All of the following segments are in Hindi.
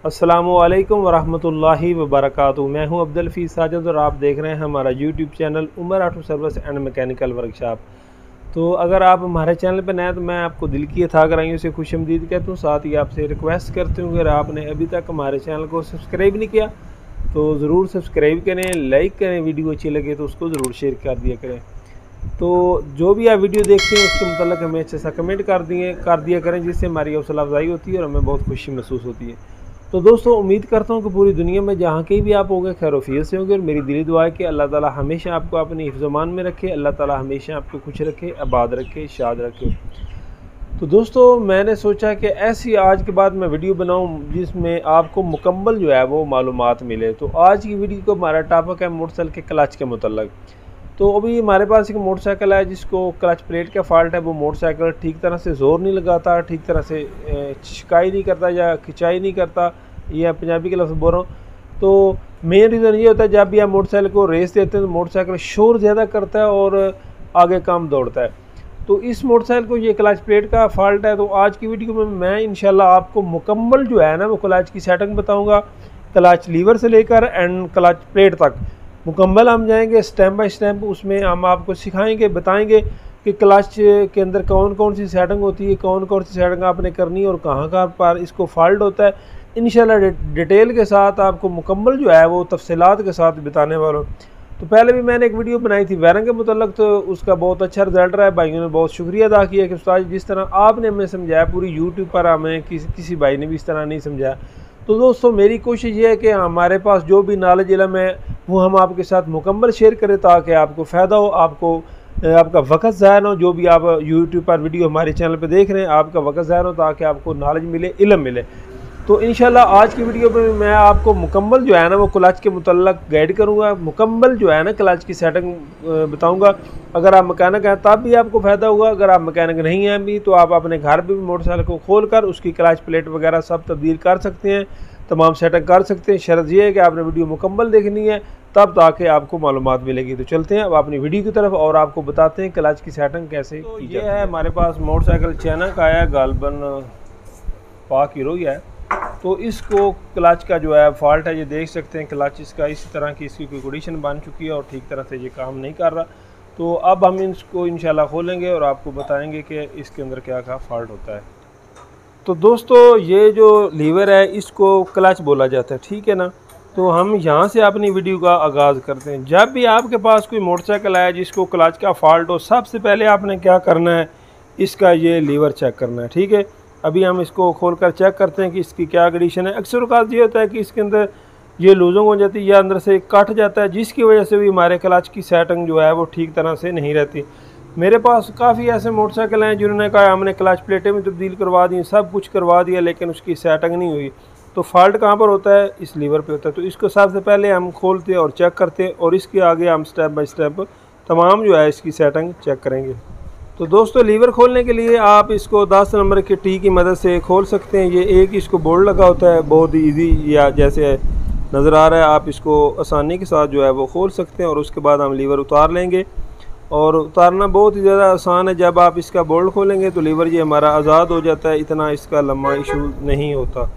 अस्सलामुअलैकुम वरहमतुल्लाहि वबरकातुहू। मैं हूं अब्दुल हफीज़ साजिद और आप देख रहे हैं हमारा YouTube channel Umar auto service and mechanical workshop. तो अगर आप हमारे चैनल पर नए हैं तो मैं आपको दिल की अथाह गहराइयों से खुशमदीद कहता हूँ। साथ ही आपसे रिक्वेस्ट करती हूँ, अगर आपने अभी तक हमारे चैनल को सब्सक्राइब नहीं किया तो ज़रूर सब्सक्राइब करें, लाइक करें, वीडियो अच्छी लगे तो उसको ज़रूर शेयर कर दिया करें। तो जो भी आप वीडियो देखते हैं उसके मतलब हमें अच्छे सा कमेंट कर दिया करें, जिससे हमारी हौसला अफजाई होती है और हमें बहुत खुशी महसूस होती है। तो दोस्तों, उम्मीद करता हूँ कि पूरी दुनिया में जहाँ कहीं भी आप होंगे खैर-ओ-आफियत से होंगे और मेरी दिली दुआ है कि अल्लाह ताला हमेशा आपको अपनी हिफ्ज़-ओ-मान में रखे, अल्लाह ताला हमेशा आपको खुश रखे, आबाद रखे, शाद रखे। तो दोस्तों, मैंने सोचा कि ऐसी आज के बाद मैं वीडियो बनाऊँ जिसमें आपको मुकम्मल जो है वो मालूमात मिले। तो आज की वीडियो का हमारा टॉपिक है मोटरसाइकिल के क्लच के मुतल्लक। तो अभी हमारे पास एक मोटरसाइकिल है जिसको क्लच प्लेट का फॉल्ट है। वो मोटरसाइकिल ठीक तरह से ज़ोर नहीं लगाता, ठीक तरह से छिकाई नहीं करता या खिंचाई नहीं करता, या पंजाबी के लफ्ज़ बोल रहा हूँ। तो मेन रीज़न ये होता है, जब भी आप मोटरसाइकिल को रेस देते हैं तो मोटरसाइकिल शोर ज़्यादा करता है और आगे कम दौड़ता है। तो इस मोटरसाइकिल को ये क्लच प्लेट का फॉल्ट है। तो आज की वीडियो में मैं इंशाल्लाह आपको मुकम्मल जो है ना वो क्लच की सेटिंग बताऊँगा, क्लच लीवर से लेकर एंड क्लच प्लेट तक मुकम्मल हम जाएंगे स्टेप बाय स्टेप। उसमें हम आपको सिखाएंगे, बताएंगे कि क्लच के अंदर कौन कौन सी सेटिंग होती है, कौन कौन सी सेटिंग आपने करनी है और कहाँ कहाँ पर इसको फॉल्ट होता है। इंशाल्लाह डिटेल के साथ आपको मुकम्मल जो है वो तफसीलात के साथ बताने वाला हूँ। तो पहले भी मैंने एक वीडियो बनाई थी वायरिंग के मुतल्लक, तो उसका बहुत अच्छा रिजल्ट रहा है। भाइयों ने बहुत शुक्रिया अदा किया कि उस्ताद जिस तरह आपने हमें समझाया पूरी यूट्यूब पर हमें किसी भाई ने भी इस तरह नहीं समझाया। तो दोस्तों, मेरी कोशिश ये है कि हमारे पास जो भी नॉलेज इल्म है वो हम आपके साथ मुकम्मल शेयर करें ताकि आपको फ़ायदा हो, आपका वक्त ज़ाया ना हो। जो भी आप यूट्यूब पर वीडियो हमारे चैनल पर देख रहे हैं आपका वक्त ज़ाया ना हो, ताकि आपको नॉलेज मिले, इल्म मिले। तो इंशाल्लाह आज की वीडियो में मैं आपको मुकम्मल जो है ना वो क्लच के मुतल्लक गाइड करूँगा, मुकम्मल जो है ना क्लच की सेटिंग बताऊँगा। अगर आप मैकेनिक हैं तब भी आपको फ़ायदा होगा, अगर आप मैकेनिक नहीं हैं भी तो आप अपने घर पर भी मोटरसाइकिल को खोल कर उसकी क्लच प्लेट वगैरह सब तब्दील कर सकते हैं, तमाम सेटिंग कर सकते हैं। शर्त यह है कि आपने वीडियो मुकम्मल देखनी है तब ताकि आपको मालूमात मिलेगी। तो चलते हैं अब अपनी वीडियो की तरफ और आपको बताते हैं क्लच की सेटिंग कैसे की जाती है। ये है हमारे पास मोटरसाइकिल चाइना का आया, गालबन पाक हीरो ही है। तो इसको क्लच का जो है फॉल्ट है, ये देख सकते हैं क्लच इसका इसी तरह की इसकी कोई कंडीशन बन चुकी है और ठीक तरह से ये काम नहीं कर रहा। तो अब हम इसको इंशाल्लाह खोलेंगे और आपको बताएंगे कि इसके अंदर क्या क्या फॉल्ट होता है। तो दोस्तों, ये जो लीवर है इसको क्लच बोला जाता है, ठीक है ना। तो हम यहाँ से अपनी वीडियो का आगाज़ करते हैं। जब भी आपके पास कोई मोटरसाइकिल आए जिसको क्लच का फॉल्ट हो, सबसे पहले आपने क्या करना है, इसका ये लीवर चेक करना है, ठीक है। अभी हम इसको खोलकर चेक करते हैं कि इसकी क्या कंडीशन है। अक्सर औक़ात ये होता है कि इसके अंदर ये लूजिंग हो जाती है या अंदर से कट जाता है, जिसकी वजह से भी हमारे क्लच की सेटिंग जो है वो ठीक तरह से नहीं रहती। मेरे पास काफ़ी ऐसे मोटरसाइकिल हैं जिन्होंने कहा हमने क्लच प्लेटें भी तब्दील करवा दी, सब कुछ करवा दिया, लेकिन उसकी सेटिंग नहीं हुई। तो फॉल्ट कहाँ पर होता है, इस लीवर पे होता है। तो इसको सबसे पहले हम खोलते हैं और चेक करते हैं और इसके आगे हम स्टेप बाय स्टेप तमाम जो है इसकी सेटिंग चेक करेंगे। तो दोस्तों, लीवर खोलने के लिए आप इसको 10 नंबर के टी की मदद से खोल सकते हैं। ये एक इसको बोल्ट लगा होता है, बहुत ईजी या जैसे नज़र आ रहा है, आप इसको आसानी के साथ जो है वो खोल सकते हैं। और उसके बाद हम लीवर उतार लेंगे और उतारना बहुत ही ज़्यादा आसान है। जब आप इसका बोल्ट खोलेंगे तो लीवर ये हमारा आज़ाद हो जाता है, इतना इसका लंबा इशू नहीं होता।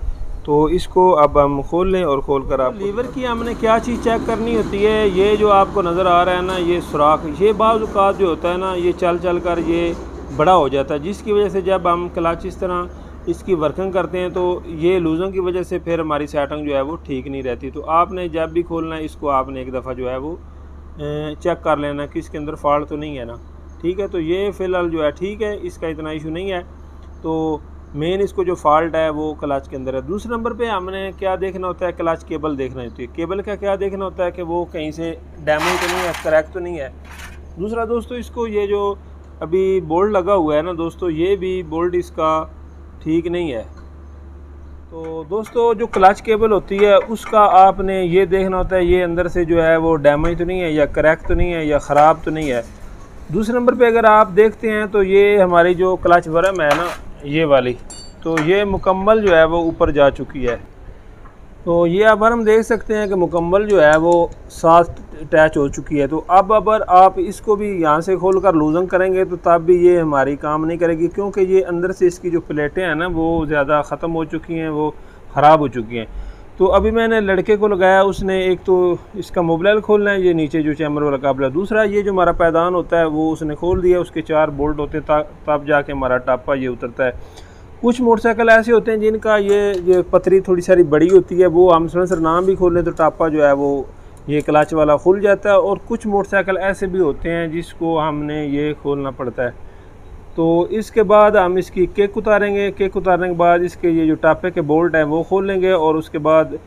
तो इसको अब हम खोल लें और खोल कर आप लीवर की हमने क्या चीज़ चेक करनी होती है, ये जो आपको नज़र आ रहा है ना ये सुराख, ये बाज़ औक़ात जो होता है ना ये चल कर ये बड़ा हो जाता है, जिसकी वजह से जब हम क्लच इस तरह इसकी वर्किंग करते हैं तो ये लूज़ों की वजह से फिर हमारी सेटिंग जो है वो ठीक नहीं रहती। तो आपने जब भी खोलना है इसको आपने एक दफ़ा जो है वो चेक कर लेना कि इसके अंदर फॉल्ट तो नहीं है ना, ठीक है। तो ये फ़िलहाल जो है ठीक है, इसका इतना इशू नहीं है। तो मेन इसको जो फॉल्ट है वो क्लच के अंदर है। दूसरे नंबर पे हमने क्या देखना होता है, क्लच केबल देखना होती है। केबल का क्या देखना होता है कि वो कहीं से डैमेज तो नहीं है, क्रैक तो नहीं है। दूसरा दोस्तों, इसको ये जो अभी बोल्ट लगा हुआ है ना दोस्तों, ये भी बोल्ट इसका ठीक नहीं है। तो दोस्तों, जो क्लच केबल होती है उसका आपने ये देखना होता है ये अंदर से जो है वो डैमेज तो नहीं है या क्रैक तो नहीं है या ख़राब तो नहीं है। दूसरे नंबर पे अगर आप देखते हैं तो ये हमारी जो क्लच वर्म है ना ये वाली, तो ये मुकम्मल जो है वो ऊपर जा चुकी है। तो ये अब हम देख सकते हैं कि मुकम्मल जो है वो साथ अटैच हो चुकी है। तो अब अगर आप इसको भी यहाँ से खोल कर लूजन करेंगे तो तब भी ये हमारी काम नहीं करेगी, क्योंकि ये अंदर से इसकी जो प्लेटें हैं ना वो ज़्यादा ख़त्म हो चुकी हैं, वो ख़राब हो चुकी हैं। तो अभी मैंने लड़के को लगाया, उसने एक तो इसका मोबाइल खोलना है, ये नीचे जो चैम्बर वाला काबला, दूसरा ये जो हमारा पैदान होता है वो उसने खोल दिया, उसके 4 बोल्ट होते हैं तब जाके हमारा टापा ये उतरता है। कुछ मोटरसाइकिल ऐसे होते हैं जिनका ये पतरी थोड़ी सारी बड़ी होती है, वो हम सर नाम भी खोल लें तो टापा जो है वो ये क्लच वाला खुल जाता है। और कुछ मोटरसाइकिल ऐसे भी होते हैं जिसको हमने ये खोलना पड़ता है। तो इसके बाद हम इसकी किक उतारेंगे, किक उतारने के बाद इसके ये जो टापे के बोल्ट हैं वो खोल लेंगे, और उसके बाद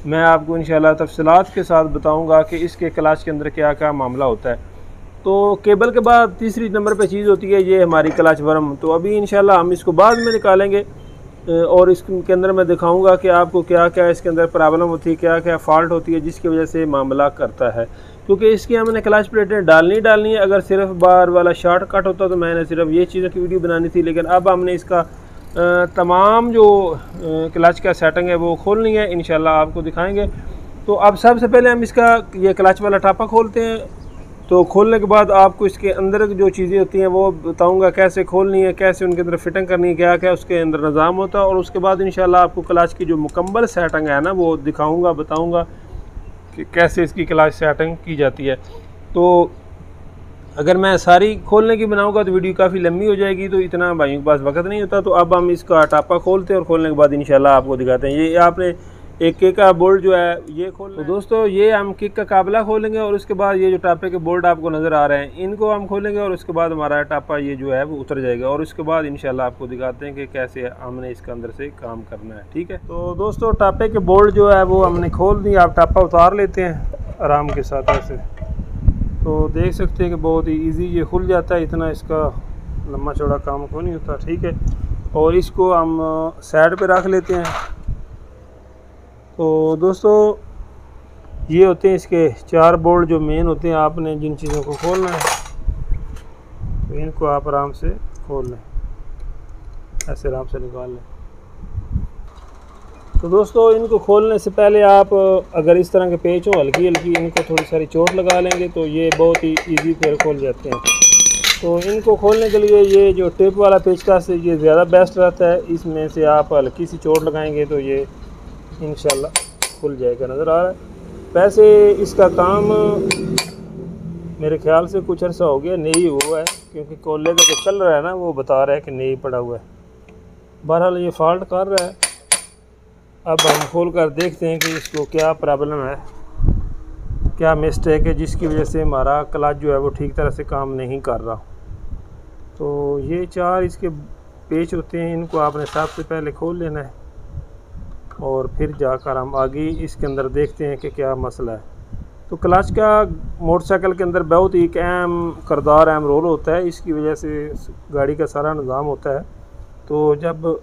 मैं आपको इंशाल्लाह तफसीलात के साथ बताऊंगा कि इसके क्लच के अंदर क्या क्या मामला होता है। तो केबल के बाद तीसरी नंबर पे चीज़ होती है ये हमारी क्लच वर्म। तो अभी इंशाल्लाह हम इसको बाद में निकालेंगे और इसके अंदर मैं दिखाऊंगा कि आपको क्या क्या इसके अंदर प्रॉब्लम होती है, क्या क्या फॉल्ट होती है जिसकी वजह से मामला करता है। क्योंकि इसकी हमने क्लच प्लेटें डालनी है। अगर सिर्फ बार वाला शॉर्टकट होता तो मैंने सिर्फ ये चीज़ों की वीडियो बनानी थी, लेकिन अब हमने इसका तमाम जो क्लच का सेटिंग है वो खोलनी है, इंशाल्लाह आपको दिखाएंगे। तो अब सबसे पहले हम इसका ये क्लच वाला टापा खोलते हैं। तो खोलने के बाद आपको इसके अंदर जो चीज़ें होती हैं वो बताऊंगा कैसे खोलनी है, कैसे उनके अंदर फिटिंग करनी है, क्या क्या उसके अंदर निज़ाम होता है। और उसके बाद इंशाल्लाह आपको क्लच की जो मुकम्मल सेटिंग है ना वो दिखाऊंगा, बताऊंगा कि कैसे इसकी क्लच सेटिंग की जाती है। तो अगर मैं सारी खोलने की बनाऊंगा तो वीडियो काफ़ी लंबी हो जाएगी, तो इतना भाइयों के पास वक्त नहीं होता। तो अब हम इसका टापा खोलते हैं और खोलने के बाद इंशाल्लाह आपको दिखाते हैं। ये आपने एक किक का बोल्ट जो है ये खोल। तो दोस्तों ये हम किक का काबला खोलेंगे और उसके बाद ये जो टापे के बोल्ट आपको नज़र आ रहे हैं इनको हम खोलेंगे, और उसके बाद हमारा टापा ये जो है वो उतर जाएगा। और उसके बाद इंशाल्लाह आपको दिखाते हैं कि कैसे हमने इसके अंदर से काम करना है, ठीक है। तो दोस्तों टापे के बोल्ट जो है वो हमने खोल दिया। आप टापा उतार लेते हैं आराम के साथ ऐसे, तो देख सकते हैं कि बहुत ही ईजी ये खुल जाता है, इतना इसका लंबा चौड़ा काम को नहीं होता, ठीक है। और इसको हम साइड पे रख लेते हैं। तो दोस्तों ये होते हैं इसके 4 बोल्ट जो मेन होते हैं। आपने जिन चीज़ों को खोलना है तो इनको आप आराम से खोल लें, ऐसे आराम से निकाल लें। तो दोस्तों इनको खोलने से पहले आप अगर इस तरह के पेच हो हल्की हल्की इनको थोड़ी सारी चोट लगा लेंगे तो ये बहुत ही ईजी फिर खोल जाते हैं। तो इनको खोलने के लिए ये जो टिप वाला पेचकस है ये ज़्यादा बेस्ट रहता है। इसमें से आप हल्की सी चोट लगाएंगे तो ये इंशाल्लाह खुल जाएगा। नज़र आ रहा है। वैसे इसका काम मेरे ख्याल से कुछ अर्सा हो गया नहीं हुआ है, क्योंकि कोले का जो कलर है ना वो बता रहा है कि नहीं पड़ा हुआ है। बहरहाल ये फॉल्ट कर रहा है। अब हम खोल कर देखते हैं कि इसको क्या प्रॉब्लम है, क्या मिस्टेक है जिसकी वजह से हमारा क्लच जो है वो ठीक तरह से काम नहीं कर रहा। तो ये 4 इसके पेच होते हैं, इनको आपने सबसे पहले खोल लेना है और फिर जाकर हम आगे इसके अंदर देखते हैं कि क्या मसला है। तो क्लच का मोटरसाइकिल के अंदर बहुत ही अहम किरदार, अहम रोल होता है। इसकी वजह से गाड़ी का सारा निज़ाम होता है। तो जब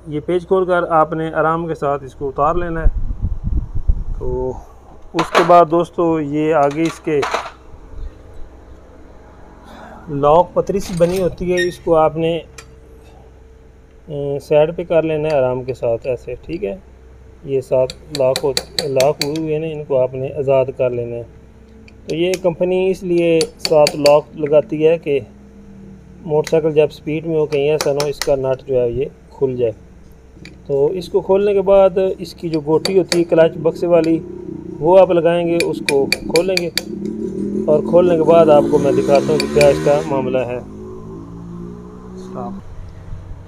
ये पेज खोलकर आपने आराम के साथ इसको उतार लेना है। तो उसके बाद दोस्तों ये आगे इसके लॉक पतरी सी बनी होती है, इसको आपने साइड पे कर लेना है आराम के साथ ऐसे, ठीक है। ये साथ लॉक हुए हुए हैं, इनको आपने आज़ाद कर लेना है। तो ये कंपनी इसलिए साथ लॉक लगाती है कि मोटरसाइकिल जब स्पीड में हो कहीं ऐसा ना हो इसका नट जो है ये खुल जाए। तो इसको खोलने के बाद इसकी जो गोटी होती है क्लच बक्से वाली वो आप लगाएंगे, उसको खोलेंगे और खोलने के बाद आपको मैं दिखाता हूँ कि क्या इसका मामला है।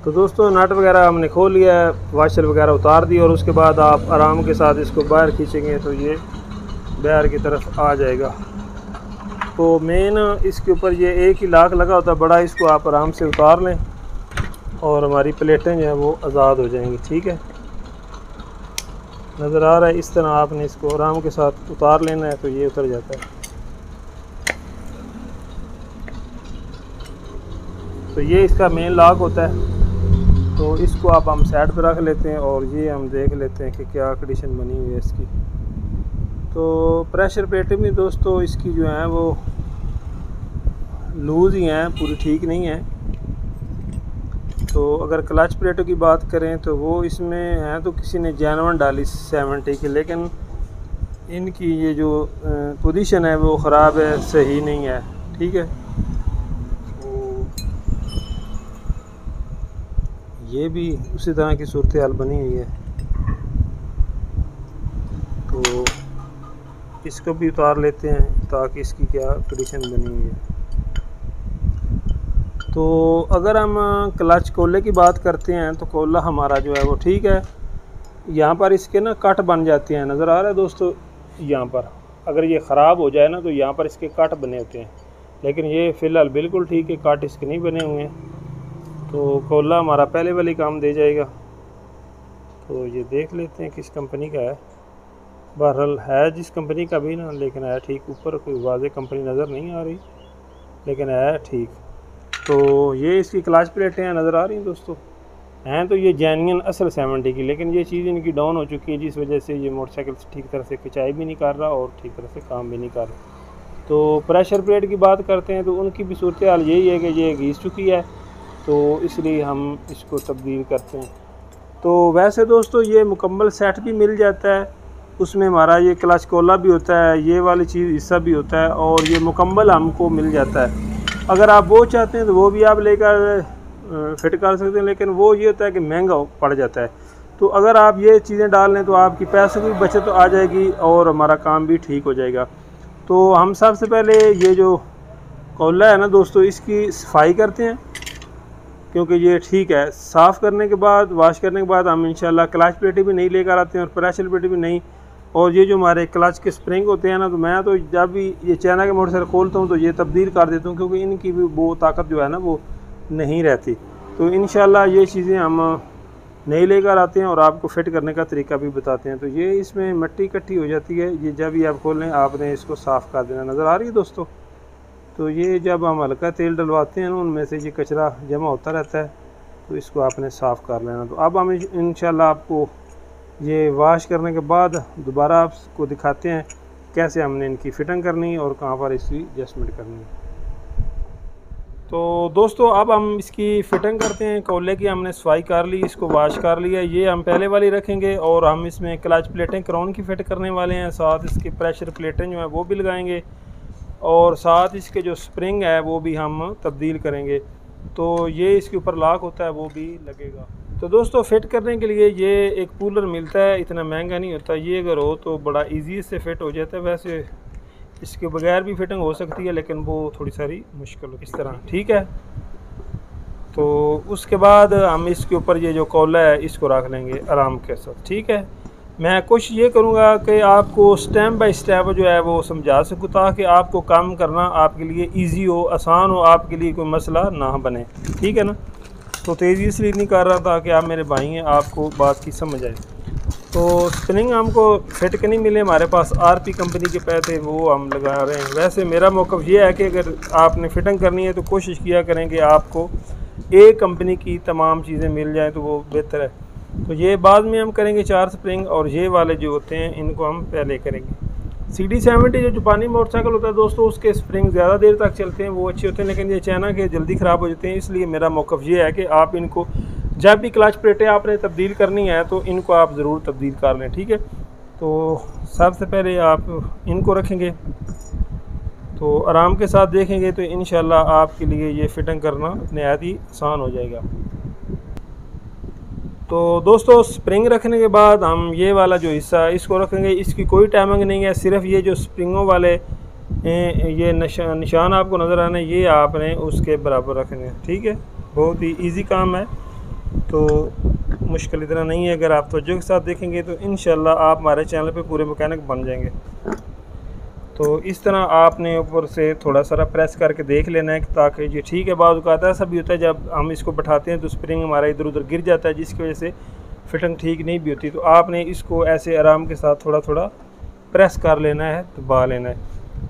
तो दोस्तों नट वगैरह हमने खोल लिया है, वाशर वगैरह उतार दी, और उसके बाद आप आराम के साथ इसको बाहर खींचेंगे तो ये बाहर की तरफ आ जाएगा। तो मेन इसके ऊपर ये एक ही लाक लगा होता है बड़ा, इसको आप आराम से उतार लें और हमारी प्लेटें जो हैं वो आज़ाद हो जाएंगी, ठीक है। नज़र आ रहा है, इस तरह आपने इसको आराम के साथ उतार लेना है तो ये उतर जाता है। तो ये इसका मेन लॉक होता है। तो इसको आप हम साइड पर रख लेते हैं और ये हम देख लेते हैं कि क्या कंडीशन बनी हुई है इसकी। तो प्रेशर प्लेटें भी दोस्तों इसकी जो हैं वो लूज़ ही हैं, पूरी ठीक नहीं है। तो अगर क्लच प्लेटों की बात करें तो वो इसमें हैं तो किसी ने जेन्युइन डाली 70 की, लेकिन इनकी ये जो पोजीशन है वो ख़राब है, सही नहीं है, ठीक है। ये भी उसी तरह की सूरत हाल बनी हुई है। तो इसको भी उतार लेते हैं ताकि इसकी क्या कंडीशन बनी हुई है। तो अगर हम क्लच कोले की बात करते हैं तो कोला हमारा जो है वो ठीक है। यहाँ पर इसके ना कट बन जाते हैं, नज़र आ रहा है दोस्तों। यहाँ पर अगर ये ख़राब हो जाए ना तो यहाँ पर इसके कट बने होते हैं, लेकिन ये फ़िलहाल बिल्कुल ठीक है, कट इसके नहीं बने हुए हैं। तो कोला हमारा पहले वाली काम दे जाएगा। तो ये देख लेते हैं किस कंपनी का है। बहरहाल है जिस कंपनी का भी ना, लेकिन है ठीक। ऊपर कोई वाज़ेह कंपनी नज़र नहीं आ रही, लेकिन है ठीक। तो ये इसकी क्लच प्लेटें हैं, नज़र आ रही हैं दोस्तों। हैं तो ये जेन्युइन असल 70 की, लेकिन ये चीज़ इनकी डाउन हो चुकी है, जिस वजह से ये मोटरसाइकिल ठीक तरह से खिंचाई भी नहीं कर रहा और ठीक तरह से काम भी नहीं कर रहा। तो प्रेशर प्लेट की बात करते हैं तो उनकी भी सूरत हाल यही है कि ये घिस चुकी है, तो इसलिए हम इसको तब्दील करते हैं। तो वैसे दोस्तों ये मुकम्मल सेट भी मिल जाता है, उसमें हमारा ये क्लच कोला भी होता है, ये वाली चीज़ हिस्सा भी होता है, और ये मुकम्मल हमको मिल जाता है। अगर आप वो चाहते हैं तो वो भी आप लेकर फिट कर सकते हैं, लेकिन वो ये होता है कि महंगा पड़ जाता है। तो अगर आप ये चीज़ें डाल लें तो आपकी पैसों की बचत तो आ जाएगी और हमारा काम भी ठीक हो जाएगा। तो हम सबसे पहले ये जो कोला है ना दोस्तों, इसकी सफाई करते हैं, क्योंकि ये ठीक है। साफ़ करने के बाद, वॉश करने के बाद हम इंशाल्लाह क्लच प्लेटें भी नहीं लेकर आते हैं और प्रेशर प्लेटें भी नहीं। और ये जो हमारे क्लच के स्प्रिंग होते हैं ना, तो मैं तो जब भी ये चाइना के मोटरसाइकिल खोलता हूँ तो ये तब्दील कर देता हूँ, क्योंकि इनकी भी वो ताकत जो है ना वो नहीं रहती। तो इंशाल्लाह ये चीज़ें हम नहीं लेकर आते हैं और आपको फिट करने का तरीका भी बताते हैं। तो ये इसमें मिट्टी इकट्ठी हो जाती है, ये जब भी आप खोलें आपने इसको साफ़ कर देना। नज़र आ रही है दोस्तों। तो ये जब हम हल्का तेल डलवाते हैं ना, उनमें से ये कचरा जमा होता रहता है, तो इसको आपने साफ़ कर लेना। तो अब हम इंशाल्लाह आपको ये वॉश करने के बाद दोबारा आपको दिखाते हैं कैसे हमने इनकी फ़िटिंग करनी है और कहाँ पर इसकी एडजस्टमेंट करनी है। तो दोस्तों अब हम इसकी फ़िटिंग करते हैं। कोले की हमने सफाई कर ली, इसको वॉश कर लिया। ये हम पहले वाली रखेंगे और हम इसमें क्लच प्लेटें क्राउन की फ़िट करने वाले हैं, साथ इसकी प्रेशर प्लेटें जो हैं वो भी लगाएंगे, और साथ इसके जो स्प्रिंग है वो भी हम तब्दील करेंगे। तो ये इसके ऊपर लॉक होता है वो भी लगेगा। तो दोस्तों फ़िट करने के लिए ये एक कूलर मिलता है, इतना महंगा नहीं होता। ये अगर हो तो बड़ा इजी से फ़िट हो जाता है। वैसे इसके बगैर भी फिटिंग हो सकती है, लेकिन वो थोड़ी सारी मुश्किल हो इस तरह, ठीक है। तो उसके बाद हम इसके ऊपर ये जो कोला है इसको रख लेंगे आराम के साथ, ठीक है। मैं कोशिश ये करूँगा कि आपको स्टेप बाय स्टेप जो है वो समझा सकूँ, ताकि आपको काम करना आपके लिए ईजी हो, आसान हो, आपके लिए कोई मसला ना बने, ठीक है ना। तो तेज़ी इसलिए नहीं कर रहा था कि आप मेरे भाई हैं, आपको बात की समझ आए। तो स्प्रिंग हमको फिट के नहीं मिले, हमारे पास आरपी कंपनी के पैसे वो हम लगा रहे हैं। वैसे मेरा मौक़िफ़ ये है कि अगर आपने फ़िटिंग करनी है तो कोशिश किया करें कि आपको एक कंपनी की तमाम चीज़ें मिल जाएं, तो वो बेहतर है। तो ये बाद में हम करेंगे 4 स्प्रिंग, और ये वाले जो होते हैं इनको हम पहले करेंगे। CD70 जो जापानी मोटरसाइकिल होता है दोस्तों, उसके स्प्रिंग ज़्यादा देर तक चलते हैं, वो अच्छे होते हैं, लेकिन ये चाइना के जल्दी ख़राब हो जाते हैं। इसलिए मेरा मौक़िफ़ ये है कि आप इनको जब भी क्लच प्लेटें आपने तब्दील करनी है तो इनको आप ज़रूर तब्दील कर लें, ठीक है। तो सबसे पहले आप इनको रखेंगे, तो आराम के साथ देखेंगे तो इंशाल्लाह आपके लिए ये फ़िटिंग करना नहायत ही आसान हो जाएगा। तो दोस्तों स्प्रिंग रखने के बाद हम ये वाला जो हिस्सा है इसको रखेंगे। इसकी कोई टाइमिंग नहीं है, सिर्फ ये जो स्प्रिंगों वाले ये निशान आपको नज़र आने, ये आपने उसके बराबर रखने हैं, ठीक है। बहुत ही ईजी काम है, तो मुश्किल इतना नहीं है। अगर आप तवज्जो के साथ देखेंगे तो इंशाल्लाह आप हमारे चैनल पे पूरे मैकेनिक बन जाएंगे। तो इस तरह आपने ऊपर से थोड़ा सा प्रेस करके देख लेना है ताकि ये ठीक है। बाज़ औक़ात ऐसा भी होता है जब हम इसको बैठाते हैं तो स्प्रिंग हमारा इधर उधर गिर जाता है, जिसकी वजह से फिटिंग ठीक नहीं भी होती। तो आपने इसको ऐसे आराम के साथ थोड़ा थोड़ा प्रेस कर लेना है, दबा लेना है।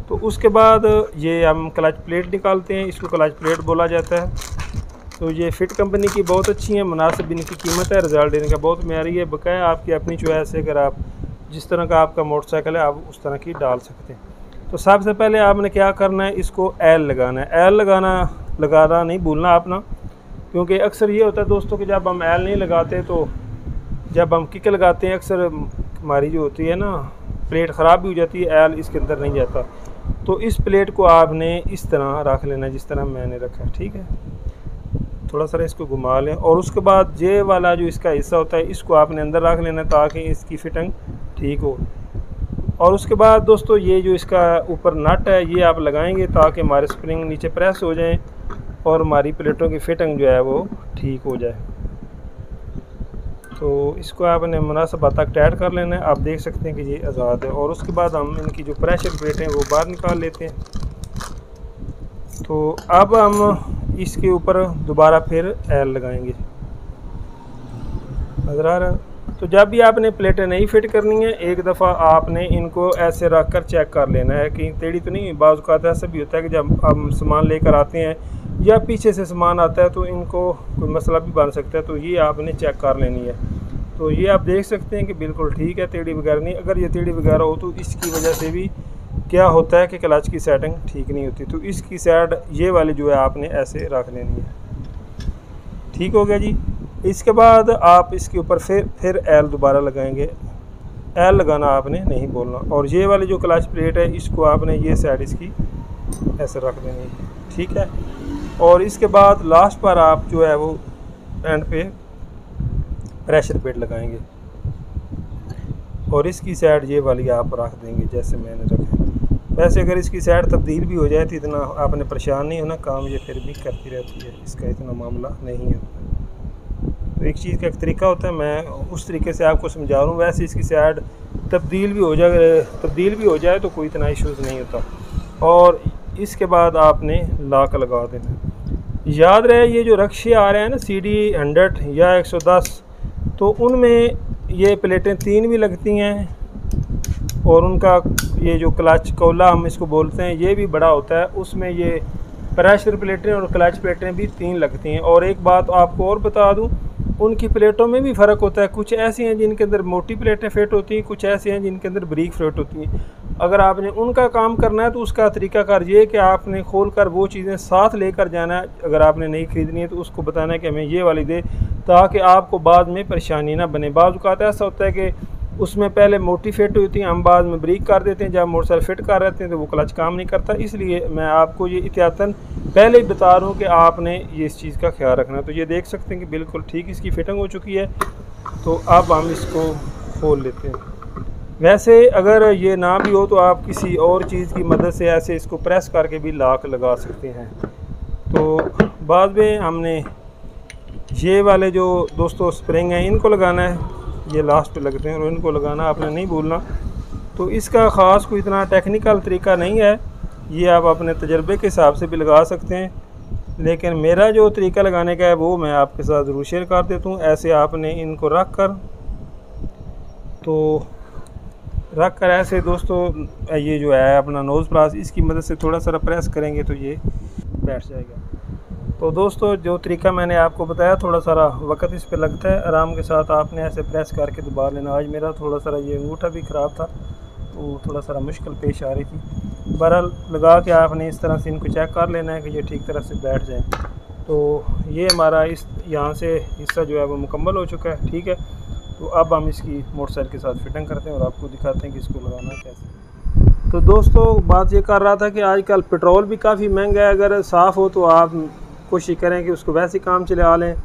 तो उसके बाद ये हम क्लच प्लेट निकालते हैं, इसको क्लच प्लेट बोला जाता है। तो ये फिट कंपनी की बहुत अच्छी है, मुनासिब इनकी कीमत है, रिज़ल्ट इनका बहुत म्यारी है। बकाया आपकी अपनी चॉइस है, अगर आप जिस तरह का आपका मोटरसाइकिल है आप उस तरह की डाल सकते हैं। तो सबसे पहले आपने क्या करना है, इसको एल लगाना है। एल लगाना नहीं भूलना आपना, क्योंकि अक्सर ये होता है दोस्तों कि जब हम एल नहीं लगाते तो जब हम किक लगाते हैं अक्सर हमारी जो होती है ना प्लेट ख़राब भी हो जाती है, एल इसके अंदर नहीं जाता। तो इस प्लेट को आपने इस तरह रख लेना जिस तरह मैंने रखा है, ठीक है। थोड़ा सा इसको घुमा लें और उसके बाद ये वाला जो इसका हिस्सा होता है इसको आपने अंदर रख लेना ताकि इसकी फिटिंग ठीक हो। और उसके बाद दोस्तों ये जो इसका ऊपर नट है ये आप लगाएंगे ताकि हमारे स्प्रिंग नीचे प्रेस हो जाएं और हमारी प्लेटों की फिटिंग जो है वो ठीक हो जाए। तो इसको आपने मुनासिब हद तक टाइट कर लेना है। आप देख सकते हैं कि ये आज़ाद है। और उसके बाद हम इनकी जो प्रेशर प्लेटें हैं वो बाहर निकाल लेते हैं। तो अब हम इसके ऊपर दोबारा फिर एल लगाएंगे। नज़र आ रहा है? तो जब भी आपने प्लेटें नहीं फिट करनी है एक दफ़ा आपने इनको ऐसे रख कर चेक कर लेना है कि टेढ़ी तो नहीं। बाज़ औक़ात ऐसा भी होता है कि जब हम सामान लेकर आते हैं या पीछे से सामान आता है तो इनको कोई मसला भी बन सकता है, तो ये आपने चेक कर लेनी है। तो ये आप देख सकते हैं कि बिल्कुल ठीक है, टेढ़ी वगैरह नहीं। अगर ये टेढ़ी वगैरह हो तो इसकी वजह से भी क्या होता है कि क्लच की सेटिंग ठीक नहीं होती। तो इसकी साइड ये वाली जो है आपने ऐसे रख लेनी है। ठीक हो गया जी। इसके बाद आप इसके ऊपर फिर एल दोबारा लगाएंगे। एल लगाना आपने नहीं बोलना। और ये वाली जो क्लच प्लेट है इसको आपने ये साइड इसकी ऐसे रख देनी है। ठीक है। और इसके बाद लास्ट पर आप जो है वो एंड पे प्रेशर प्लेट लगाएंगे और इसकी साइड ये वाली आप रख देंगे जैसे मैंने रखा। वैसे अगर इसकी साइड तब्दील भी हो जाए तो इतना आपने परेशान नहीं होना, काम ये फिर भी करती रहती है, इसका इतना मामला नहीं है। तो एक चीज़ का एक तरीका होता है, मैं उस तरीके से आपको समझा रहा हूँ। वैसे इसकी साइड तब्दील भी हो जाए तो कोई इतना इशूज़ नहीं होता। और इसके बाद आपने लॉक लगा देना। याद रहे ये जो रक्शे आ रहे हैं ना CD 100 या 110, तो उनमें ये प्लेटें 3 भी लगती हैं और उनका ये जो क्लच कोला हम इसको बोलते हैं ये भी बड़ा होता है। उसमें ये प्रेशर प्लेटें और क्लच प्लेटें भी 3 लगती हैं। और एक बात आपको और बता दूं, उनकी प्लेटों में भी फ़र्क होता है। कुछ ऐसी हैं जिनके अंदर मोटी प्लेटें फिट होती हैं, कुछ ऐसी हैं जिनके अंदर बारीक फिट होती हैं। अगर आपने उनका काम करना है तो उसका तरीकाकार ये है कि आपने खोल कर वो चीज़ें साथ लेकर जाना है। अगर आपने नहीं ख़रीदनी है तो उसको बताना है कि हमें ये वाली दे, ताकि आपको बाद में परेशानी ना बने। बाज़ औक़ात ऐसा होता है कि उसमें पहले मोटी फिट होती हैं, हम बाद में बारीक कर देते हैं। जब मोटरसाइकिल फिट कर रहते हैं तो वो क्लच काम नहीं करता। इसलिए मैं आपको ये एहतियातन पहले ही बता रहा हूँ कि आपने ये इस चीज़ का ख्याल रखना है। तो ये देख सकते हैं कि बिल्कुल ठीक इसकी फिटिंग हो चुकी है। तो अब हम इसको खोल लेते हैं। वैसे अगर ये ना भी हो तो आप किसी और चीज़ की मदद से ऐसे इसको प्रेस करके भी लॉक लगा सकते हैं। तो बाद में हमने ये वाले जो दोस्तों स्प्रिंग हैं इनको लगाना है, ये लास्ट पे लगते हैं और इनको लगाना आपने नहीं भूलना। तो इसका ख़ास कोई इतना टेक्निकल तरीका नहीं है, ये आप अपने तजर्बे के हिसाब से भी लगा सकते हैं। लेकिन मेरा जो तरीका लगाने का है वो मैं आपके साथ ज़रूर शेयर कर देता हूँ। ऐसे आपने इनको रख कर ऐसे दोस्तों ये जो है अपना नोज़ प्लास इसकी मदद से थोड़ा सा प्रेस करेंगे तो ये बैठ जाएगा। तो दोस्तों जो तरीका मैंने आपको बताया, थोड़ा सारा वक्त इस पे लगता है, आराम के साथ आपने ऐसे प्रेस करके दबा लेना। आज मेरा थोड़ा सारा ये अंगूठा भी ख़राब था तो थोड़ा सारा मुश्किल पेश आ रही थी। बहरहाल लगा के आपने इस तरह से इनको चेक कर लेना है कि ये ठीक तरह से बैठ जाए। तो ये हमारा इस यहाँ से हिस्सा जो है वो मुकम्मल हो चुका है। ठीक है। तो अब हम इसकी मोटरसाइकिल के साथ फिटिंग करते हैं और आपको दिखाते हैं कि इसको लगाना कैसे। तो दोस्तों बात ये कर रहा था कि आजकल पेट्रोल भी काफ़ी महंगा है। अगर साफ़ हो तो आप कोशिश करें कि उसको वैसे काम चला लें,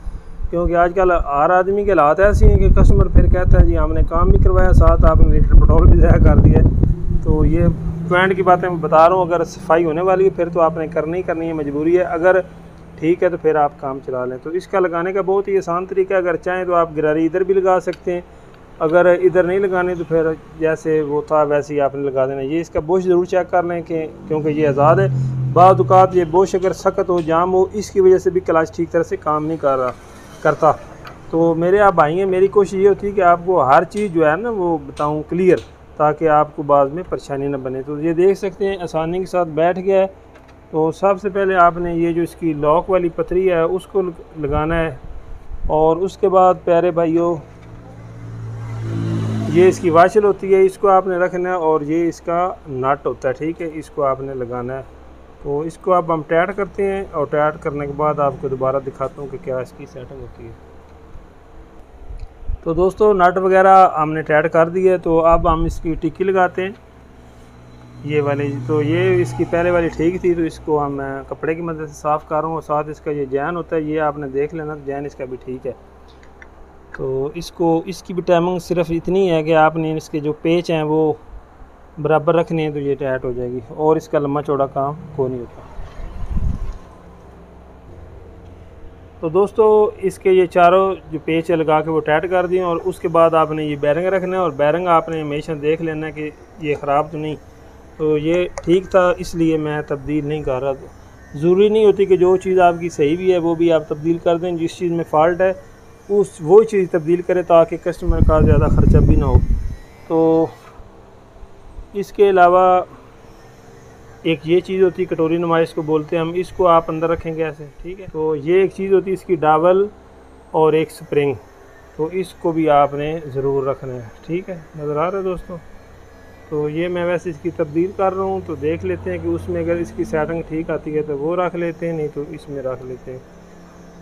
क्योंकि आजकल हर आदमी के हालात ऐसे हैं कि कस्टमर फिर कहता है जी हमने काम भी करवाया, साथ आपने लीटर पेट्रोल भी ज़ाया कर दिया है। तो ये पॉइंट की बातें मैं बता रहा हूँ। अगर सफाई होने वाली है फिर तो आपने करनी ही करनी है, मजबूरी है। अगर ठीक है तो फिर आप काम चला लें। तो इसका लगाने का बहुत ही आसान तरीका है। अगर चाहें तो आप गिरारी इधर भी लगा सकते हैं, अगर इधर नहीं लगाने तो फिर जैसे वो था वैसे ही आपने लगा देना। ये इसका बुश ज़रूर चेक कर लें कि क्योंकि ये आज़ाद है। बाद औक़ात ये बुश अगर सख्त हो, जाम हो, इसकी वजह से भी क्लच ठीक तरह से काम नहीं करता। तो मेरे आप भाई हैं, मेरी कोशिश ये होती है कि आपको हर चीज़ जो है ना वो बताऊँ क्लियर, ताकि आपको बाद में परेशानी न बने। तो ये देख सकते हैं आसानी के साथ बैठ गया है। तो सबसे पहले आपने ये जो इसकी लॉक वाली पतरी है उसको लगाना है और उसके बाद प्यारे भाइयों ये इसकी वाशल होती है, इसको आपने रखना है और ये इसका नट होता है। ठीक है। इसको आपने लगाना है। तो इसको अब हम टाइट करते हैं और टाइट करने के बाद आपको दोबारा दिखाता हूँ कि क्या इसकी सेटिंग होती है। तो दोस्तों नट वगैरह हमने टाइट कर दिया है। तो अब हम इसकी टिक्की लगाते हैं। ये वाली, तो ये इसकी पहले वाली ठीक थी, तो इसको हम कपड़े की मदद से साफ़ कर रहा हूँ। और साथ इसका ये जैन होता है, ये आपने देख लेना, तो जैन इसका भी ठीक है। तो इसकी भी टाइमिंग सिर्फ इतनी है कि आपने इसके जो पेच हैं वो बराबर रखने हैं, तो ये टाइट हो जाएगी, और इसका लंबा चौड़ा काम को नहीं होता। तो दोस्तों इसके ये चारों जो पेच लगा के वो टाइट कर दिए, और उसके बाद आपने ये बैरिंग रखना है, और बैरिंग आपने हमेशा देख लेना है कि ये ख़राब तो नहीं। तो ये ठीक था, इसलिए मैं तब्दील नहीं कर रहा। ज़रूरी नहीं होती कि जो चीज़ आपकी सही भी है वो भी आप तब्दील कर दें। जिस चीज़ में फ़ॉल्ट है वो चीज़ तब्दील करें, ताकि कस्टमर का ज़्यादा ख़र्चा भी ना हो। तो इसके अलावा एक ये चीज़ होती है कटोरी नुमा इसको बोलते हैं हम, इसको आप अंदर रखेंगे ऐसे, ठीक है। तो ये एक चीज़ होती है इसकी डावल और एक स्प्रिंग, तो इसको भी आपने ज़रूर रखना है, ठीक है। नज़र आ रहा है दोस्तों। तो ये मैं वैसे इसकी तब्दील कर रहा हूँ, तो देख लेते हैं कि उसमें अगर इसकी सेटिंग ठीक आती है तो वो रख लेते हैं, नहीं तो इसमें रख लेते हैं,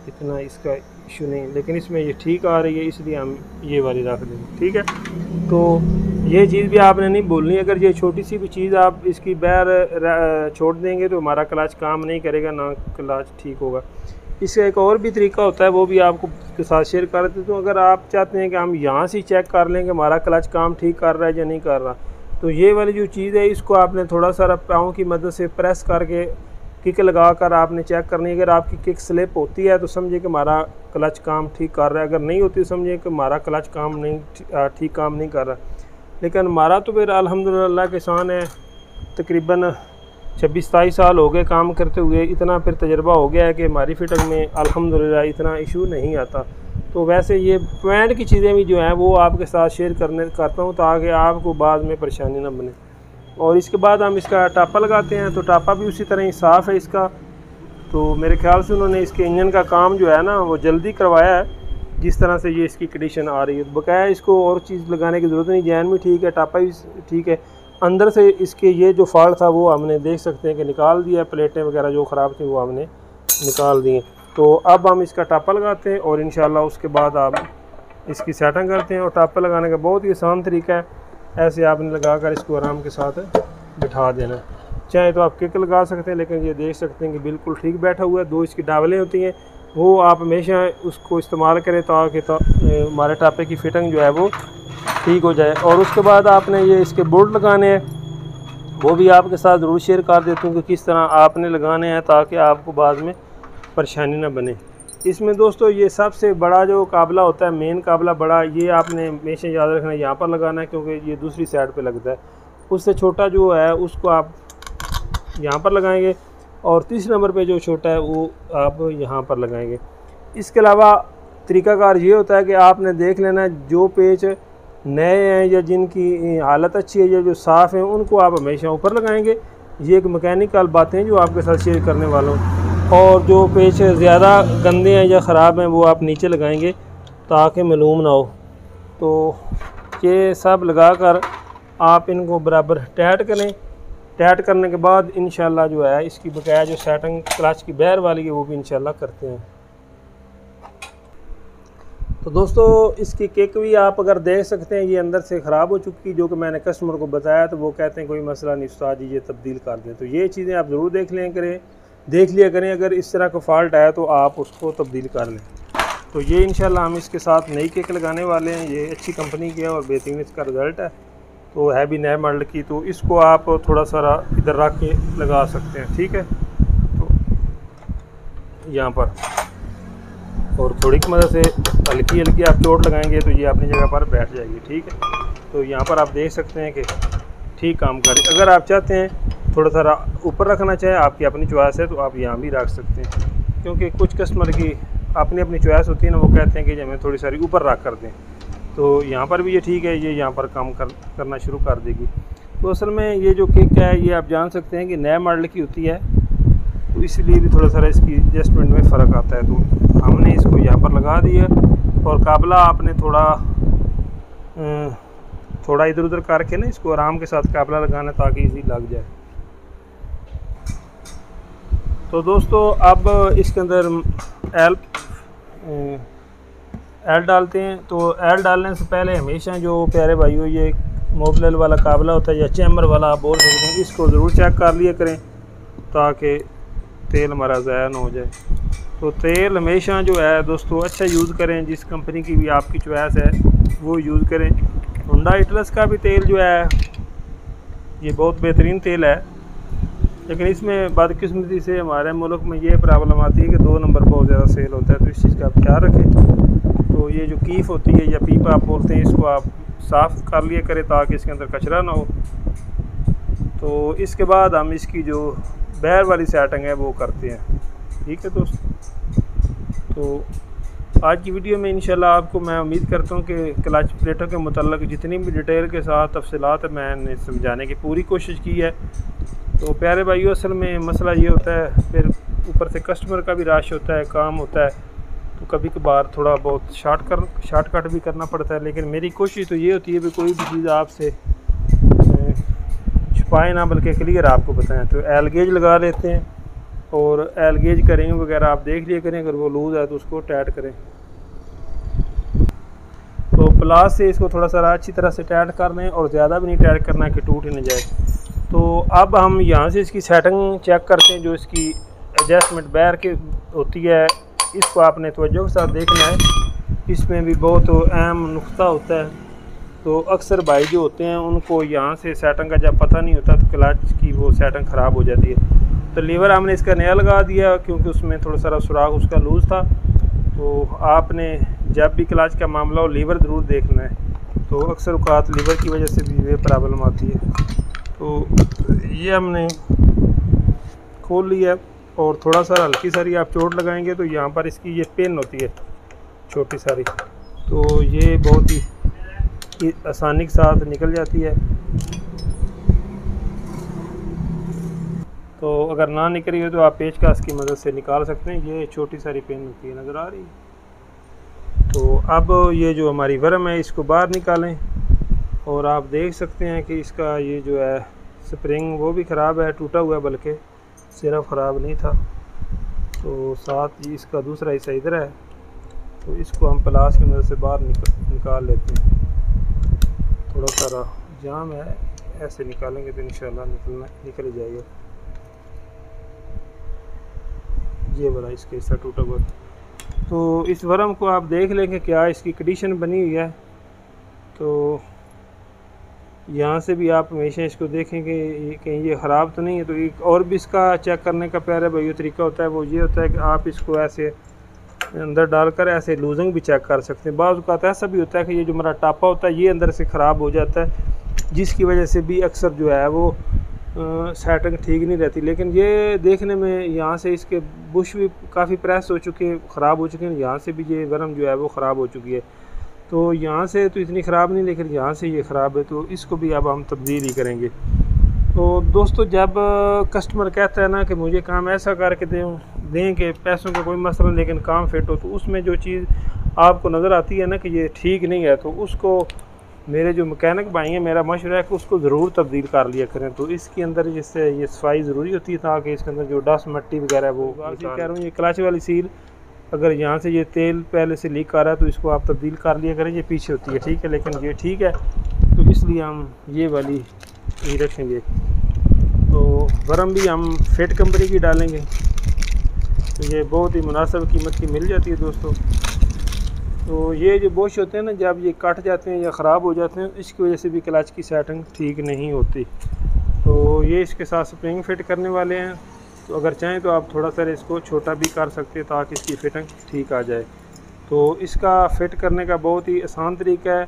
इतना इसका इशू नहीं। लेकिन इसमें ये ठीक आ रही है, इसलिए हम ये वाली रख देंगे, ठीक है। तो ये चीज़ भी आपने नहीं भूलनी। अगर ये छोटी सी भी चीज़ आप इसकी बैर छोड़ देंगे तो हमारा क्लच काम नहीं करेगा, ना क्लच ठीक होगा। इसका एक और भी तरीका होता है, वो भी आपको के साथ शेयर कर देता हूँ। अगर आप चाहते हैं कि हम यहाँ से चेक कर लें कि हमारा क्लच काम ठीक कर रहा है या नहीं कर रहा, तो ये वाली जो चीज़ है इसको आपने थोड़ा सा पाँव की मदद से प्रेस करके किक लगा कर आपने चेक करनी है। अगर आपकी किक स्लिप होती है तो समझिए कि हमारा क्लच काम ठीक कर रहा है, अगर नहीं होती समझिए कि हमारा क्लच काम नहीं ठीक काम नहीं कर रहा। लेकिन हमारा तो फिर अल्हम्दुलिल्लाह किसान है, तकरीबन 26-27 साल हो गए काम करते हुए, इतना फिर तजर्बा हो गया है कि हमारी फिटिंग में अल्हम्दुलिल्लाह इतना इशू नहीं आता। तो वैसे ये पॉइंट की चीज़ें भी जो हैं वो आपके साथ शेयर करता हूँ, ताकि आपको बाद में परेशानी ना बने। और इसके बाद हम इसका टापा लगाते हैं, तो टापा भी उसी तरह ही साफ़ है इसका। तो मेरे ख्याल से उन्होंने इसके इंजन का काम जो है ना वो जल्दी करवाया है, जिस तरह से ये इसकी कंडीशन आ रही है। तो बकाया इसको और चीज़ लगाने की ज़रूरत नहीं, जैन भी ठीक है, टापा भी ठीक है। अंदर से इसके ये जो फॉल्ट था वो हमने देख सकते हैं कि निकाल दिया, प्लेटें वगैरह जो ख़राब थी वो हमने निकाल दी। तो अब हम इसका टापा लगाते हैं, और इंशाल्लाह उसके बाद आप इसकी सेटिंग करते हैं। और टापा लगाने का बहुत ही आसान तरीका है, ऐसे आपने लगा कर इसको आराम के साथ बिठा देना। चाहे तो आप किक लगा सकते हैं, लेकिन ये देख सकते हैं कि बिल्कुल ठीक बैठा हुआ है। दो इसकी डावलें होती हैं, वो आप हमेशा उसको इस्तेमाल करें ताकि हमारे टापे की फिटिंग जो है वो ठीक हो जाए। और उसके बाद आपने ये इसके बोल्ट लगाने हैं, वो भी आपके साथ ज़रूर शेयर कर देता हूँ कि किस तरह आपने लगाने हैं, ताकि आपको बाद में परेशानी ना बने। इसमें दोस्तों ये सबसे बड़ा जो काबला होता है, मेन काबला बड़ा, ये आपने हमेशा याद रखना है, यहाँ पर लगाना है, क्योंकि ये दूसरी साइड पे लगता है। उससे छोटा जो है उसको आप यहाँ पर लगाएंगे, और तीसरे नंबर पे जो छोटा है वो आप यहाँ पर लगाएंगे। इसके अलावा तरीकाकार ये होता है कि आपने देख लेना है जो पेच नए हैं या जिनकी हालत अच्छी है या जो साफ़ हैं, उनको आप हमेशा ऊपर लगाएंगे। ये एक मैकेनिकल बातें जो आपके साथ शेयर करने वाला हूँ। और जो पेच ज़्यादा गंदे हैं या ख़राब हैं वो आप नीचे लगाएंगे, ताकि मालूम ना हो। तो ये सब लगाकर आप इनको बराबर टाइट करें। टाइट करने के बाद इंशाल्लाह जो है इसकी बकाया जो सेटिंग क्लच की बैर वाली है वो भी इंशाल्लाह करते हैं। तो दोस्तों इसकी किक भी आप अगर देख सकते हैं, ये अंदर से ख़राब हो चुकी, जो कि मैंने कस्टमर को बताया, तो वो कहते हैं कोई मसला नहीं उस्ताद जी, ये तब्दील कर दें। तो ये चीज़ें आप ज़रूर देख लिया करें। अगर इस तरह का फॉल्ट आया तो आप उसको तब्दील कर लें। तो ये इंशाल्लाह हम इसके साथ नई किक लगाने वाले हैं। ये अच्छी कंपनी की है और बेहतरीन इसका रिज़ल्ट है। तो है भी नए मॉडल की, तो इसको आप थोड़ा सारा इधर रख के लगा सकते हैं, ठीक है। तो यहाँ पर और थोड़ी की मदद से हल्की आप चोट लगाएंगे तो ये अपनी जगह पर बैठ जाएगी, ठीक है। तो यहाँ पर आप देख सकते हैं कि ठीक काम करे। अगर आप चाहते हैं थोड़ा सा ऊपर रखना चाहे, आपकी अपनी चॉइस है, तो आप यहाँ भी रख सकते हैं, क्योंकि कुछ कस्टमर की अपनी चॉइस होती है ना, वो कहते हैं कि हमें थोड़ी सारी ऊपर रख कर दें। तो यहाँ पर भी ये ठीक है, ये यहाँ पर काम करना शुरू कर देगी। तो असल में ये जो किक है ये आप जान सकते हैं कि नए मॉडल की होती है, तो इसलिए भी थोड़ा सा इसकी एडजस्टमेंट में फ़र्क आता है। तो हमने इसको यहाँ पर लगा दिया, और काबला आपने थोड़ा इधर उधर करके ना इसको आराम के साथ काबला लगाना, ताकि इजी लग जाए। तो दोस्तों अब इसके अंदर एल डालते हैं। तो एल डालने से पहले हमेशा जो प्यारे भाइयों ये मोबलेल वाला काबला होता है या चैम्बर वाला आप बोल सकते हैं, इसको ज़रूर चेक कर लिया करें ताकि तेल हमारा ज़ाया ना हो जाए। तो तेल हमेशा जो है दोस्तों अच्छा यूज़ करें, जिस कंपनी की भी आपकी चॉइस है वो यूज़ करें। होंडा एटलस का भी तेल जो है ये बहुत बेहतरीन तेल है, लेकिन इसमें बदकिस्मती से हमारे मुल्क में ये प्रॉब्लम आती है कि 2 नंबर बहुत ज़्यादा सेल होता है, तो इस चीज़ का आप ख्याल रखें। तो ये जो कीफ होती है या पीपा आप बोलते हैं, इसको आप साफ़ कर लिया करें ताकि इसके अंदर कचरा ना हो। तो इसके बाद हम इसकी जो बैर वाली सेटिंग है वो करते हैं। ठीक है दोस्तों, तो आज की वीडियो में इंशाल्लाह आपको मैं उम्मीद करता हूँ कि क्लच प्लेटों के मुतल्लिक़ जितनी भी डिटेल के साथ तफसीलात मैंने समझाने की पूरी कोशिश की है। तो प्यारे भाइयों, असल में मसला ये होता है, फिर ऊपर से कस्टमर का भी रश होता है, काम होता है, तो कभी कभार थोड़ा बहुत शॉर्टकट भी करना पड़ता है। लेकिन मेरी कोशिश तो ये होती है कि कोई भी चीज़ आपसे छुपाए ना, बल्कि क्लियर आपको बताएं। तो एल गेज लगा लेते हैं और एल गेज का रिंग वगैरह आप देख लिया करें, अगर वो लूज़ है तो उसको टाइट करें। तो प्लास से इसको थोड़ा सा अच्छी तरह से टाइट कर लें और ज़्यादा भी नहीं टाइट करना है कि टूट ही न जाए। तो अब हम यहाँ से इसकी सेटिंग चेक करते हैं। जो इसकी एडजस्टमेंट बैर की होती है, इसको आपने तवज्जो के साथ देखना है। इसमें भी बहुत अहम नुक्ता होता है। तो अक्सर भाई जो होते हैं उनको यहाँ से सेटिंग का जब पता नहीं होता तो क्लच की वो सेटिंग ख़राब हो जाती है। तो लीवर हमने इसका नया लगा दिया क्योंकि उसमें थोड़ा सारा सुराख उसका लूज़ था। तो आपने जब भी क्लच का मामला हो लीवर ज़रूर देखना है। तो अक्सर औक़ात लीवर की वजह से भी ये प्रॉब्लम आती है। तो ये हमने खोल लिया और थोड़ा सा हल्की सारी आप चोट लगाएंगे तो यहाँ पर इसकी ये पिन होती है छोटी सारी, तो ये बहुत ही आसानी के साथ निकल जाती है। तो अगर ना निकली हो तो आप पेचकस की मदद से निकाल सकते हैं। ये छोटी सारी पिन होती है, नज़र आ रही है। तो अब ये जो हमारी वर्म है इसको बाहर निकालें और आप देख सकते हैं कि इसका ये जो है स्प्रिंग वो भी ख़राब है, टूटा हुआ है, बल्कि सिर्फ ख़राब नहीं था। तो साथ ही इसका दूसरा हिस्सा इधर है, तो इसको हम प्लास की मदद से बाहर निकाल लेते हैं। थोड़ा सारा जाम है, ऐसे निकालेंगे तो इंशाल्लाह निकल ही जाएगा। ये वाला इसका हिस्सा टूटा हुआ। तो इस वर्म को आप देख लेंगे क्या इसकी कंडीशन बनी हुई है। तो यहाँ से भी आप हमेशा इसको देखेंगे कहीं ये ख़राब तो नहीं है। तो एक और भी इसका चेक करने का प्यारा भाई तरीका होता है, वो ये होता है कि आप इसको ऐसे अंदर डालकर ऐसे लूजिंग भी चेक कर सकते हैं। बाज़ औक़ात ऐसा भी होता है कि ये जो हमारा टापा होता है ये अंदर से ख़राब हो जाता है, जिसकी वजह से भी अक्सर जो है वो सेटिंग ठीक नहीं रहती। लेकिन ये देखने में यहाँ से इसके बुश भी काफ़ी प्रेस हो चुके हैं, ख़राब हो चुके हैं। यहाँ से भी ये वर्म जो है वो ख़राब हो चुकी है। तो यहाँ से तो इतनी ख़राब नहीं, लेकिन यहाँ से ये ख़राब है, तो इसको भी अब हम तब्दील ही करेंगे। तो दोस्तों, जब कस्टमर कहता है ना कि मुझे काम ऐसा करके दें कि पैसों का कोई मसला नहीं लेकिन काम फिट हो, तो उसमें जो चीज़ आपको नज़र आती है ना कि ये ठीक नहीं है, तो उसको मेरे जो मैकेनिक भाई हैं मेरा मशवरा है कि उसको ज़रूर तब्दील कर लिया करें। तो इसके अंदर जिससे ये सफाई ज़रूरी होती है ताकि इसके अंदर जो डस्ट मिट्टी वगैरह है वो कह रहा हूँ। ये क्लच वाली सील, अगर यहाँ से ये तेल पहले से लीक आ रहा है तो इसको आप तब्दील कर लिया करें। ये पीछे होती है, ठीक है, लेकिन ये ठीक है, तो इसलिए हम ये वाली ही रखेंगे। तो वर्म भी हम फिट कंपनी की डालेंगे, तो ये बहुत ही मुनासिब कीमत की मिल जाती है दोस्तों। तो ये जो बोश होते हैं ना, जब ये कट जाते हैं या ख़राब हो जाते हैं, इसकी वजह से भी क्लच की सेटिंग ठीक नहीं होती। तो ये इसके साथ स्प्रिंग फिट करने वाले हैं, तो अगर चाहें तो आप थोड़ा सा इसको छोटा भी कर सकते हैं ताकि इसकी फिटिंग ठीक आ जाए। तो इसका फिट करने का बहुत ही आसान तरीका है।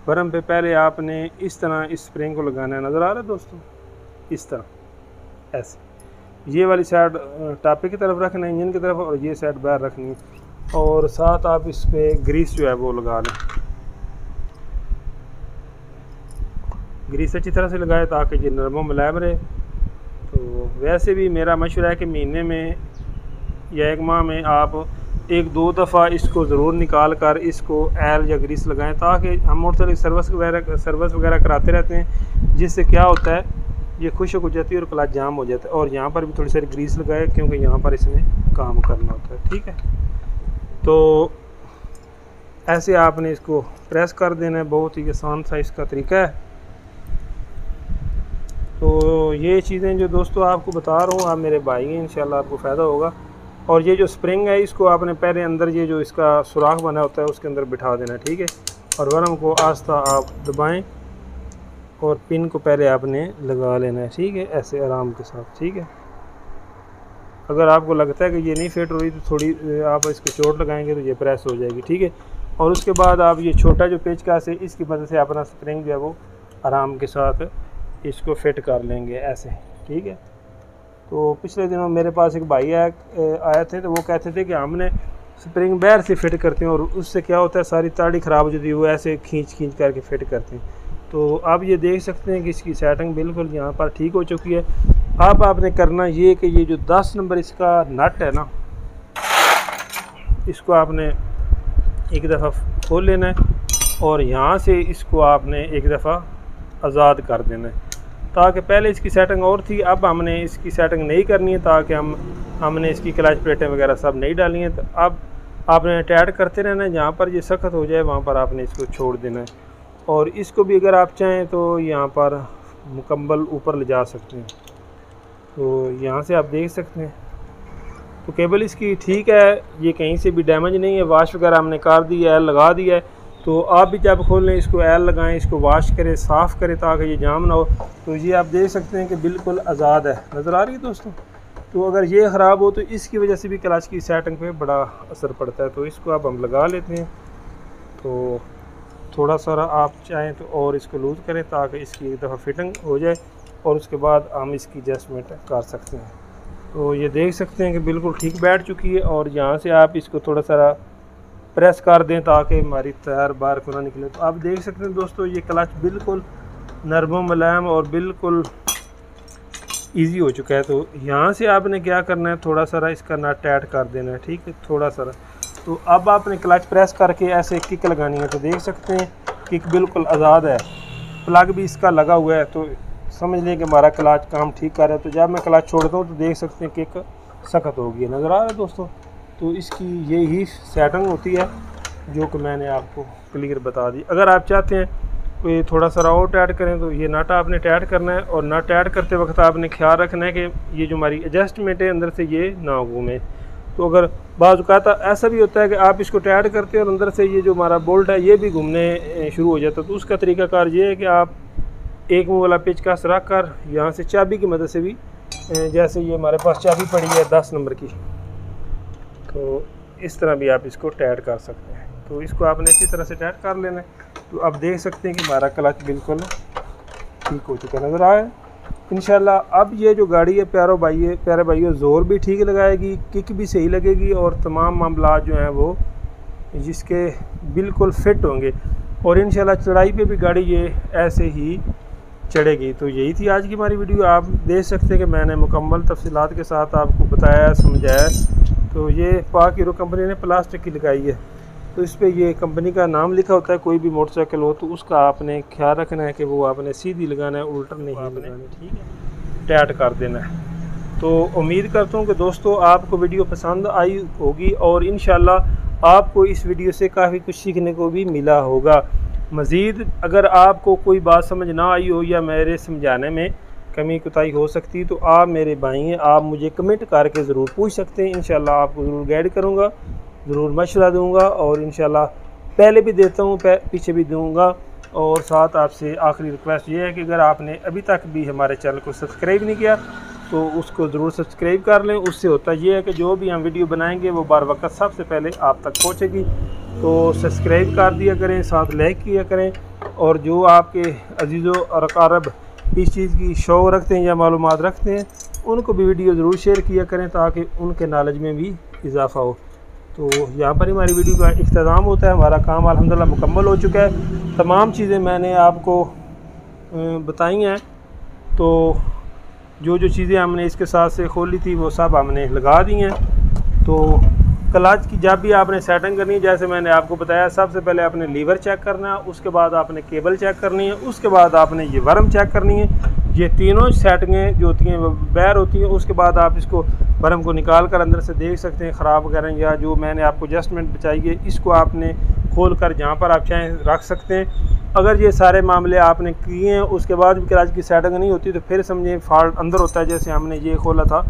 वर्म पे पहले आपने इस तरह इस स्प्रिंग को लगाना है, नज़र आ रहा है दोस्तों, इस तरह ऐसे। ये वाली साइड टापे की तरफ रखना है, इंजन की तरफ, और ये साइड बाहर रखनी है। और साथ आप इस पर ग्रीस जो है वो लगा लें। ग्रीस अच्छी तरह से लगाए ताकि ये नरम मुलायम रहे। तो वैसे भी मेरा मशवरा है कि महीने में या एक माह में आप 1-2 दफ़ा इसको ज़रूर निकाल कर इसको एल या ग्रीस लगाएं, ताकि हम मोटरसाइकिल सर्विस वगैरह कराते रहते हैं, जिससे क्या होता है ये खुश्क हो जाती है और क्लच जाम हो जाता है। और यहाँ पर भी थोड़ी सारी ग्रीस लगाए क्योंकि यहाँ पर इसमें काम करना होता है, ठीक है। तो ऐसे आपने इसको प्रेस कर देना है, बहुत ही आसान सा इसका तरीका है। तो ये चीज़ें जो दोस्तों आपको बता रहा हूँ, आप मेरे भाई हैं, इंशाल्लाह आपको फ़ायदा होगा। और ये जो स्प्रिंग है इसको आपने पहले अंदर ये जो इसका सुराख बना होता है उसके अंदर बिठा देना है, ठीक है। और वर्म को आस्ता आप दबाएं और पिन को पहले आपने लगा लेना है, ठीक है, ऐसे आराम के साथ, ठीक है। अगर आपको लगता है कि ये नहीं फिट हो रही तो थोड़ी आप इसको चोट लगाएंगे तो ये प्रेस हो जाएगी, ठीक है। और उसके बाद आप ये छोटा जो पेचकस है इसकी मदद से अपना स्प्रिंग जो है वो आराम के साथ इसको फिट कर लेंगे ऐसे, ठीक है। तो पिछले दिनों मेरे पास एक भाई आए थे, तो वो कहते थे कि हमने स्प्रिंग बाहर से फिट करते हैं और उससे क्या होता है सारी ताड़ी ख़राब हो जाती है, वो ऐसे खींच करके फिट करते हैं। तो आप ये देख सकते हैं कि इसकी सेटिंग बिल्कुल यहाँ पर ठीक हो चुकी है। अब आपने करना ये कि ये जो 10 नंबर इसका नट है ना, इसको आपने एक दफ़ा खोल लेना है और यहाँ से इसको आपने एक दफ़ा आज़ाद कर देना है, ताकि पहले इसकी सेटिंग और थी, अब हमने इसकी सेटिंग नहीं करनी है, ताकि हमने इसकी क्लच प्लेटें वगैरह सब नहीं डाली हैं। तो अब आपने टाइट करते रहना है, जहाँ पर ये सख्त हो जाए वहाँ पर आपने इसको छोड़ देना है। और इसको भी अगर आप चाहें तो यहाँ पर मुकम्मल ऊपर ले जा सकते हैं। तो यहाँ से आप देख सकते हैं तो केबल इसकी ठीक है, ये कहीं से भी डैमेज नहीं है। वाश वगैरह हमने कर दी है, लगा दिया है। तो आप भी जब खोल लें इसको एल लगाएं, इसको वाश करें, साफ़ करें ताकि ये जाम ना हो। तो ये आप देख सकते हैं कि बिल्कुल आज़ाद है, नज़र आ रही है दोस्तों। तो अगर ये ख़राब हो तो इसकी वजह से भी क्लच की सेटिंग पे बड़ा असर पड़ता है। तो इसको अब हम लगा लेते हैं। तो थोड़ा सा आप चाहें तो और इसको लूज़ करें ताकि इसकी एक दफ़ा फिटिंग हो जाए और उसके बाद हम इसकी एडजस्टमेंट कर सकते हैं। तो ये देख सकते हैं कि बिल्कुल ठीक बैठ चुकी है। और यहाँ से आप इसको थोड़ा सा प्रेस कर दें ताकि हमारी टायर बाहर को ना निकले। तो आप देख सकते हैं दोस्तों ये क्लच बिल्कुल नरम मुलायम और बिल्कुल इजी हो चुका है। तो यहाँ से आपने क्या करना है, थोड़ा सा इसका नट टाइट कर देना है, ठीक है, थोड़ा सा। तो अब आपने क्लच प्रेस करके ऐसे किक लगानी है। तो देख सकते हैं किक बिल्कुल आज़ाद है, प्लग भी इसका लगा हुआ है। तो समझ लें कि हमारा क्लच काम ठीक कर रहा है। तो जब मैं क्लच छोड़ता हूँ तो देख सकते हैं किक सख्त होगी, नज़र आ रहा है दोस्तों। तो इसकी यही सेटिंग होती है जो कि मैंने आपको क्लियर बता दी। अगर आप चाहते हैं कोई थोड़ा सा और टाइट करें तो ये नट आपने टाइट करना है। और नट टाइट करते वक्त आपने ख्याल रखना है कि ये जो हमारी एडजस्टमेंट है अंदर से ये ना घूमे। तो अगर बाज़ औक़ात ऐसा भी होता है कि आप इसको टाइट करते हैं और अंदर से ये जो हमारा बोल्ट है ये भी घूमने शुरू हो जाता है। तो उसका तरीक़ाकार ये है कि आप एक मुँह वाला पेचकस रख कर यहाँ से चाबी की मदद से भी, जैसे ये हमारे पास चाबी पड़ी है 10 नंबर की, तो इस तरह भी आप इसको टाइट कर सकते हैं। तो इसको आपने अच्छी तरह से टाइट कर लेना है। तो अब देख सकते हैं कि हमारा क्लच बिल्कुल ठीक हो चुका नज़र आया है इंशाल्लाह। अब ये जो गाड़ी है प्यारे भाइयों ज़ोर भी ठीक लगाएगी, किक भी सही लगेगी और तमाम मामला जो हैं वो जिसके बिल्कुल फिट होंगे। और इंशाल्लाह चढ़ाई पे भी गाड़ी ये ऐसे ही चढ़ेगी। तो यही थी आज की हमारी वीडियो। आप देख सकते हैं कि मैंने मुकम्मल तफसीलात के साथ आपको बताया, समझाया। तो ये पाक हीरो कंपनी ने प्लास्टिक की लगाई है। तो इस पर ये कंपनी का नाम लिखा होता है। कोई भी मोटरसाइकिल हो तो उसका आपने ख्याल रखना है कि वो आपने सीधी लगाना है, उल्टा नहीं लगाना, ठीक है, टाइट कर देना है। तो उम्मीद करता हूँ कि दोस्तों आपको वीडियो पसंद आई होगी और इंशाल्लाह आपको इस वीडियो से काफ़ी कुछ सीखने को भी मिला होगा। मज़ीद अगर आपको कोई बात समझ ना आई हो या मेरे समझाने में कमी कोताही हो सकती तो आप मेरे भाई हैं, आप मुझे कमेंट करके ज़रूर पूछ सकते हैं। इंशाल्लाह आपको ज़रूर गाइड करूँगा, ज़रूर मशवरा दूँगा और इंशाल्लाह पहले भी देता हूँ, पीछे भी दूँगा। और साथ आपसे आखिरी रिक्वेस्ट ये है कि अगर आपने अभी तक भी हमारे चैनल को सब्सक्राइब नहीं किया तो उसको ज़रूर सब्सक्राइब कर लें। उससे होता ये है कि जो भी हम वीडियो बनाएंगे वो बार वक्त सबसे पहले आप तक पहुँचेगी। तो सब्सक्राइब कर दिया करें, साथ लाइक किया करें। और जो आपके अजीज़ों और अकारब इस चीज़ की शौक़ रखते हैं या मालूमात रखते हैं उनको भी वीडियो ज़रूर शेयर किया करें ताकि उनके नॉलेज में भी इजाफ़ा हो। तो यहाँ पर हमारी वीडियो का इख्तिताम होता है। हमारा काम अल्हम्दुलिल्लाह मुकम्मल हो चुका है। तमाम चीज़ें मैंने आपको बताई हैं। तो जो चीज़ें हमने इसके साथ से खोली थी वो सब हमने लगा दी हैं। तो क्लच की जब भी आपने सेटिंग करनी है, जैसे मैंने आपको बताया, सबसे पहले आपने लीवर चेक करना है, उसके बाद आपने केबल चेक करनी है, उसके बाद आपने ये वर्म चेक करनी है। ये तीनों सेटिंगें जो होती हैं वो बैर होती हैं। उसके बाद आप इसको वर्म को निकाल कर अंदर से देख सकते हैं ख़राब वगैरह या जो मैंने आपको एडजस्टमेंट बताई है इसको आपने खोल कर जहाँ पर आप चाहें रख सकते हैं। अगर ये सारे मामले आपने किए हैं उसके बाद भी क्लच की सेटिंग नहीं होती तो फिर समझे फॉल्ट अंदर होता है। जैसे हमने ये खोला था,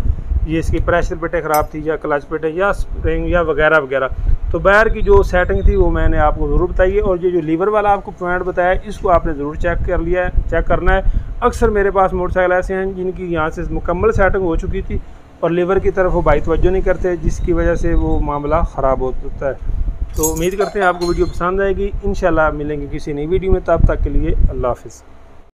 ये इसकी प्रेशर पेटें ख़राब थी या क्लच पेटें या स्प्रिंग या वगैरह वगैरह। तो बाहर की जो सेटिंग थी वो मैंने आपको ज़रूर बताई है। और ये जो लीवर वाला आपको पॉइंट बताया इसको आपने ज़रूर चेक करना है। अक्सर मेरे पास मोटरसाइकिल ऐसे हैं जिनकी यहाँ से मुकम्मल सेटिंग हो चुकी थी और लीवर की तरफ वो भाई तवज्जो नहीं करते, जिसकी वजह से वो मामला ख़राब होता है। तो उम्मीद करते हैं आपको वीडियो पसंद आएगी। इंशाल्लाह मिलेंगे किसी नई वीडियो में, तब तक के लिए अल्लाह हाफ़िज़।